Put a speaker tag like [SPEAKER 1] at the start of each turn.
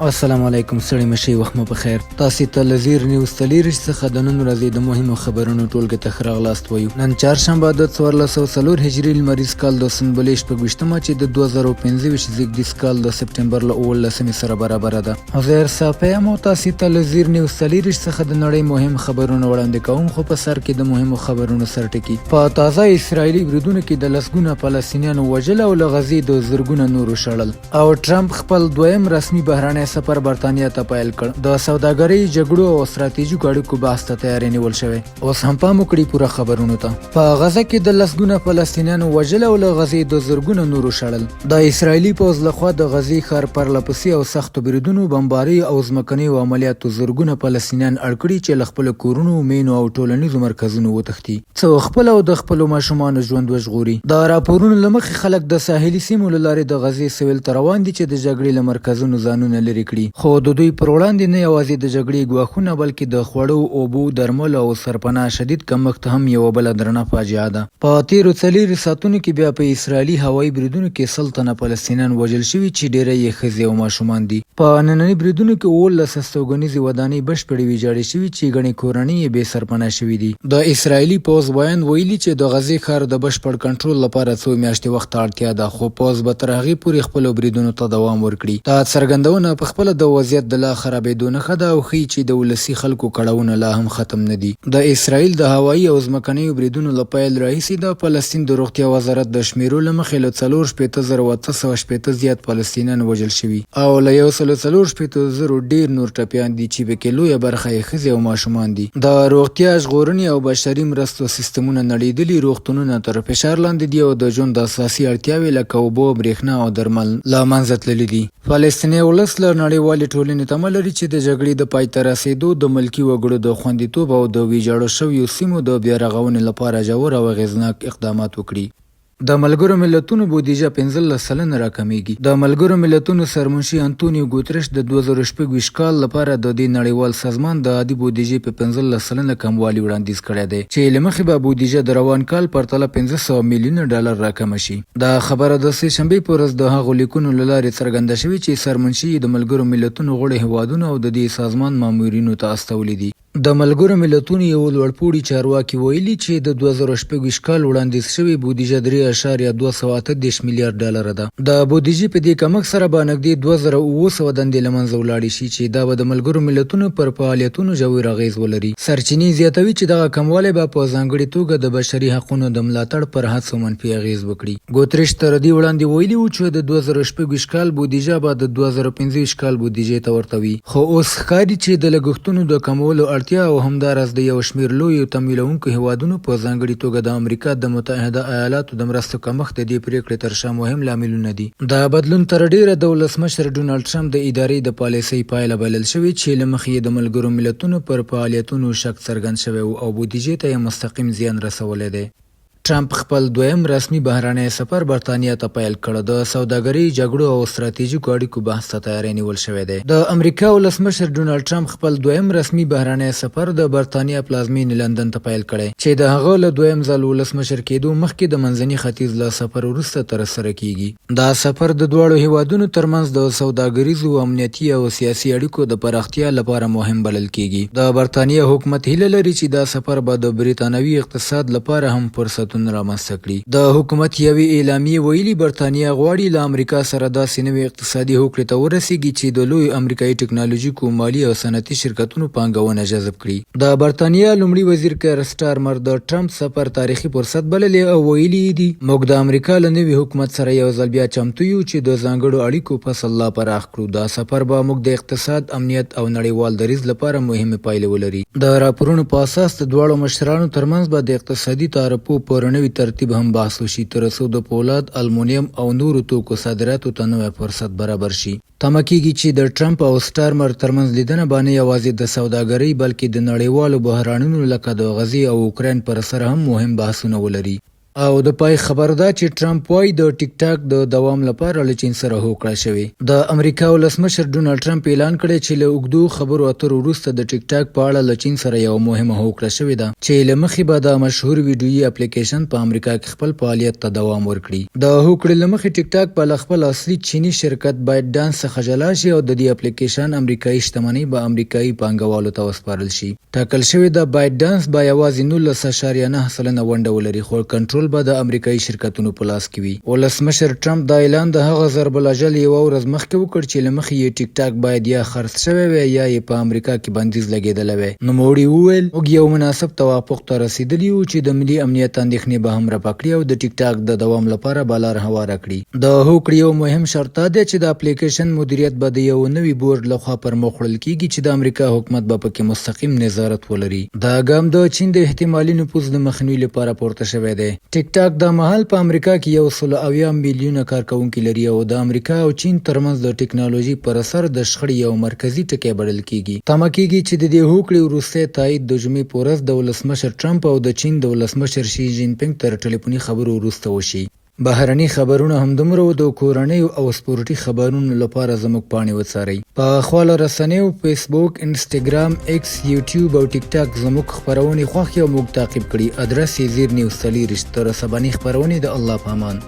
[SPEAKER 1] السلام علیکم ستړي مشي وخت مو په خیر. تاسو ته لزیر نیوز تلیرش څخه د نن ورځې د مهمو خبرونو ټولګه ته ښه راغلاست وایو. نن چهارشنبه د 1404 هجري لمریز کال د سنبلې شپږویشتمه چې د 2025 زیږدیز کال د سپټمبر له 18 سره برابر ده. حضیر صافی مو تاسو ته لزیر نیوز تلیرش څخه د نړۍ مهم خبرونه وړاندې کوم، خو په سر کې د مهمو خبرونو سرټکی. په تازه اسرایلی بریدونو کې د لسګونه فلسطینیانو وژل او له غزې د زرګونه نورو شړل، او ټرمپ خپل دویم رسمي بهراني سفر برتانیا ته پیل کړ. د سوداګرۍ جګړو او ستراتیژیکو اړیکو بحث ته تیاری نیول شوی. اوس هم پام وکړئ پوره خبرونو ته. په غزه کې د لسګونه فلسطینیانو وژل او له غزې د زرګونه نورو شړل. د اسرایلی پوځ لخوا د غزې ښار پرلپسې او سختو بریدونو، بمباري او ځمکنیو عملیاتو زرګونه فلسطینیان اړ کړي چې له خپلو کورونو، مینو او ټولنیزو مرکزونو وتښتي، څو خپل او د خپلو ماشومانو ژوند وژغوري. د راپورونو له مخې خلک د ساحلي سیمو له لارې د غزې سویل ته روان دي چې د جګړې له مرکزونو ځانونه لرې کړي. خو د دوی پر وړاندې نه یوازې د جګړې ګواښونه، بلکې د خوړو، اوبو، درملو او سرپناه شدید کمښت هم یوه بله درنه فاجعه ده. په تیرو 4 ساعتونو کې بیا په اسرایلي هوایي بریدونو کې 100 تنه فلسطینیان وژل شوي چې ډیری یې ښځې او ماشومان دي. په ننني بریدونو کې 18 هستوګنیزې ودانۍ بشپړې ویجاړې شوي چې ګڼې کورنۍ یې بې سرپناه شوي دي. د اسرایلي پوځ بیان ویلي چې د غزې ښار د بشپړ کنټرول لپاره څو میاشتې وخت ته اړتیا ده، خو پوځ به تر هغې پورې خپلو بریدونو ته دوام ورکړي. دا څرګندونه په خپله د وضعیت د لا خرابېدو نښه ده او ښیي چې د ولسي خلکو کړاوونه لا هم ختم نه دي. د اسرایل د هوایي او ځمکنیو بریدونو له پیل راهیسې د فلسطین د روغتیا وزارت د شمیرو له مخې له 4,880 زیات فلسطینیان وژل شوي او له 1,480,000 ډېر نور ټپیان دي چې پکې لویه برخه یې ښځې او ماشومان دي. د روغتیا، ژغورنې او بشري مرستو سیستمونه نړېدلي، روغتونونه تر فشار لاندې دي او د ژوند د اساسي اړتیاوې لکه اوبه، برېښنا او درمل له منځه تللي دي. فلسطیني ولس له نړیوالې ټولنې تمه لري چې د جګړې د پای ته رسېدو، د ملکي وګړو د خوندیتوب او د ویجاړو شویو سیمو د بیا رغونې لپاره ژور او اغېزناک اقدامات وکړي. د ملګرو ملتونو بودیجه 15 سلنه راکمیږي. د ملګرو ملتونو سرمنشي انتونیو ګوترش د 2026 کال لپاره د دې نړیوال سازمان د عادي بودیجې په 15 سلنه کموالی وړاندیز کړی دی، چې له مخې به بودیجه د روان کال پرتله 500 میلیونه ډالر راکمه شي. دا خبره د سه شنبې په ورځ د هغو لیکونو له لارې څرګنده شوې چې سرمنشي د ملګرو ملتونو غړي هیوادونه او د دې سازمان مامورینو ته استولي دي. د ملګرو ملتونو یو لوړپوړي چارواکي ویلي چې د 2026 کال وړاندیز شوې بودیجه 3.238 میلیارډ ډالر ده. د بودیجې په دې کمښت سره به نږدې 2900 دندې له منځه ولاړې شي، چې دا به د ملګرو ملتونو پر فعالیتونو ژور اغېز ولري. سرچینې زیاتوي چې دغه کموالی به په ځانګړې توګه د بشري حقونو د ملاتړ پر هڅو منفي اغېز وکړي. ګوتریش تر دې وړاندې ویلي و چې د 2026 کال بودیجه به د 2025 کال بودیجې ته ورته وي، خو اوس ښکاري چې د لګښتونو د کمولو اړتیا او همداراز د یو شمېر لویو تمویلونکو هیوادونو په ځانګړې توګه د امریکا د متحده ایالاتو د مرستو کمښت د دې پریکړې تر شا مهم لاملونه دي. دا بدلون تر ډیره د ولسمشر ډونالډ ټرمپ د ادارې د پالیسۍ پایله بلل شوې، چې له مخې یې د ملګرو ملتونو پر فعالیتونو شک څرګند شوی او بودیجې ته یې مستقیم زیان رسولی دی. ټرمپ خپل دویم رسمي بهراني سفر برتانیا ته پیل کړ. د سوداګرۍ، جګړو او ستراتیژیکو اړیکو بحث ته تیاری نیول شوی دی. د امریکا ولسمشر ډونالډ ټرمپ خپل دویم رسمي بهراني سفر د برتانیا پلازمینې لندن ته پیل کړی، چې د هغه له دویم ځل ولسمشر کېدو مخکې د منځني ختیځ له سفر وروسته ترسره کیږي. دا سفر د دواړو هیوادونو ترمنځ د سوداګریزو، امنیتي او سیاسي اړیکو د پراختیا لپاره مهم بلل کیږي. د برتانیا حکومت هیله لري چې دا سفر به د بریتانوي اقتصاد لپاره هم فرصت رامنځته کړي. د حکومت یوې اعلامیې ویلي برتانیا غواړي له امریکا سره داسې نوې اقتصادي هوکړې ته ورسیږي چې د لوی امریکایي ټکنالوژیکو، مالي او صنعتي شرکتونو پانګونه جذب کړي. د برتانیا لومړي وزیر کیر سټارمر د ټرمپ سفر تاریخي فرصت بللې او ویلي دي موږ د امریکا له نوي حکومت سره یو ځل بیا چمتو یو چې د ځانګړو اړیکو فصل لا پراخ کړو. دا سفر به موږ د اقتصاد، امنیت او نړیوال دریځ لپاره مهمه پایلې ولري. د راپورونو په اساس د دواړو مشرانو ترمنځ به د اقتصادي تعرفو په نوي ترتیب هم بحث وشي، تر څو د پولاد، المونیم او نورو توکو صادراتو ته نوی فرصت برابر شي. تمه کېږي چې د ټرمپ او سټارمر ترمنځ لیدنه به نه یوازې د سوداګرۍ بلکې د نړیوالو بحرانونو لکه د غزې او اوکراین پر سر هم مهم بحثونه ولري. او د پای خبر ده چې ټرمپ وايي د ټیک ټاک د دوام لپاره له چین سره هوکړه شوې. د امریکا ولسمشر ډونالد ټرمپ اعلان کړی چې له اوږدو خبرو اترو وروسته د ټیک ټاک په اړه له چین سره یو مهمه هوکړه شوې ده چې له مخې به د مشهور ویډیويي اپلیکیشن په امریکا کې خپل فعالیت ته دوام ورکړي. د هوکړې له مخې ټیک ټاک به له خپل اصلي چینی شرکت بایټ ډانس څخه جلا شي او د دې اپلیکیشن امریکایي شتمنۍ به امریکایي پانګوالو ته وسپارل شي. ټاکل شوې ده بایټ ډانس به یوازې 19.9% ونډه ولري خو کنټرول به د امریکایي شرکتونو په لاس کې وي. ولسمشر ټرمپ دا اعلان د هغه ضرب العجل یوه ورځ مخکې وکړ چې له مخې یې ټیک ټاک باید یا خرڅ شوی وي یا یې په امریکا کې بندیز لګېدلی وی. نوموړي وویل موږ یو مناسب توافق ته رسېدلي یو چې د ملي امنیت اندېښنې به هم رفع کړي او د ټیک ټاک د دوام لپاره به لار هواره کړي. د هوکړې یو مهم شرط دا دی چې د اپلیکیشن مدیریت به د یو نوي بورډ لخوا پر مخ وړل کېږي چې د امریکا حکومت به پکې مستقیم نظارت ولري. دا ګام د چین د احتمالي نفوذ د مخنیوي لپاره پورته شوی دی. ټیک ټاک د مهال په امریکا کې 180 میلیونه کارکونکي لري او د امریکا او چین ترمنځ د ټکنالوژي پر اثر د شخړې یو مرکزی ټکی بلل کېږي. تمه کېږي چې د دې هوکړې وروستی تایید د جمعې په ورځ د ولسمشر ټرمپ او د چین د ولسمشر شي جین پینګ تر ټلیفوني خبرو وروسته وشي. بهرني خبرونه همدومره د کورنیو او سپورټي خبرونو لپاره زموږ پاڼې وڅارئ. په خپلو رسنیو فیسبوک، انسټاګرام، ایکس، یوټیوب او ټیک ټاک زموږ خپرونې خوښې او موږ تعقیب کړي. ادرس یې زیر نیوز 40. تر سباني خپرونې د الله په امان.